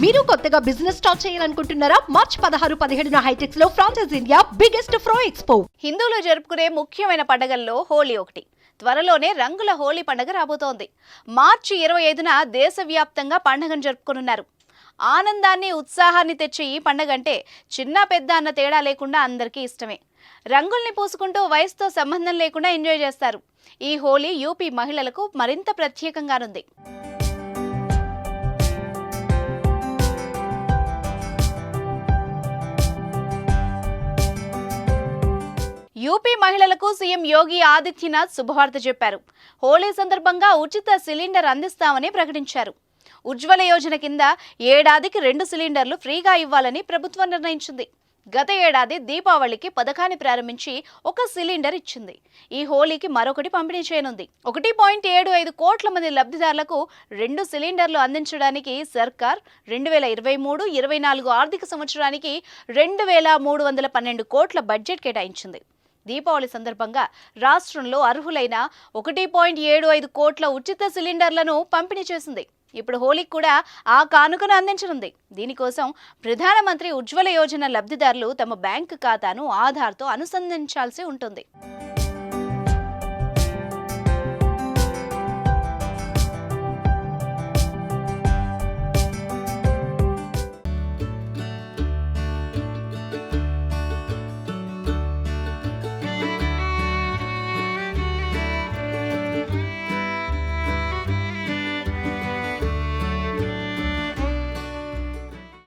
మీరు కొత్తగా business start చేయాలనుకుంటున్నారా? మార్చ్ 16, 17న హైటెక్స్ లో ఫ్రాన్సెస్ ఇండియా బిగ్గెస్ట్ ఫ్రో ఎక్స్పో. హిందువులు జరుపుకునే ముఖ్యమైన పండుగల్లో హోలీ ఒకటి. త్వరలోనే రంగుల హోలీ పండుగ రాబోతోంది. మార్చి 25న దేశవ్యాప్తంగా పండుగను జరుపుకోనున్నారు. ఆనందాన్ని, ఉత్సాహాన్ని తెచ్చే ఈ పండుగ అంటే చిన్న పెద్ద అన్న తేడా లేకుండా అందరికీ ఇష్టమే. రంగుల్ని పూసుకుంటూ వయసుతో సంబంధం లేకుండా ఎంజాయ్ చేస్తారు. ఈ హోలీ యూపీ మహిళలకు మరింత ప్రత్యేకంగానుంది. యూపీ మహిళలకు సీఎం యోగి ఆదిత్యనాథ్ శుభవార్త చెప్పారు. హోలీ సందర్భంగా ఉచిత సిలిండర్ అందిస్తామని ప్రకటించారు. ఉజ్వల యోజన కింద ఏడాదికి 2 సిలిండర్లు ఫ్రీగా ఇవ్వాలని ప్రభుత్వం నిర్ణయించింది. గత ఏడాది దీపావళికి పథకాన్ని ప్రారంభించి 1 సిలిండర్ ఇచ్చింది. ఈ హోలీకి మరొకటి పంపిణీ చేయనుంది. 1.75 కోట్ల మంది లబ్ధిదారులకు 2 సిలిండర్లు అందించడానికి సర్కార్ 2023-24 ఆర్థిక సంవత్సరానికి 2312 కోట్ల బడ్జెట్ కేటాయించింది. దీపావళి సందర్భంగా రాష్ట్రంలో అర్హులైన 1.75 కోట్ల ఉచిత సిలిండర్లను పంపిణీ చేసింది. ఇప్పుడు హోలీకి కూడా ఆ కానుకను అందించనుంది. దీనికోసం ప్రధానమంత్రి ఉజ్వల యోజన లబ్ధిదారులు తమ బ్యాంకు ఖాతాను ఆధార్తో అనుసంధానించాల్సి ఉంటుంది.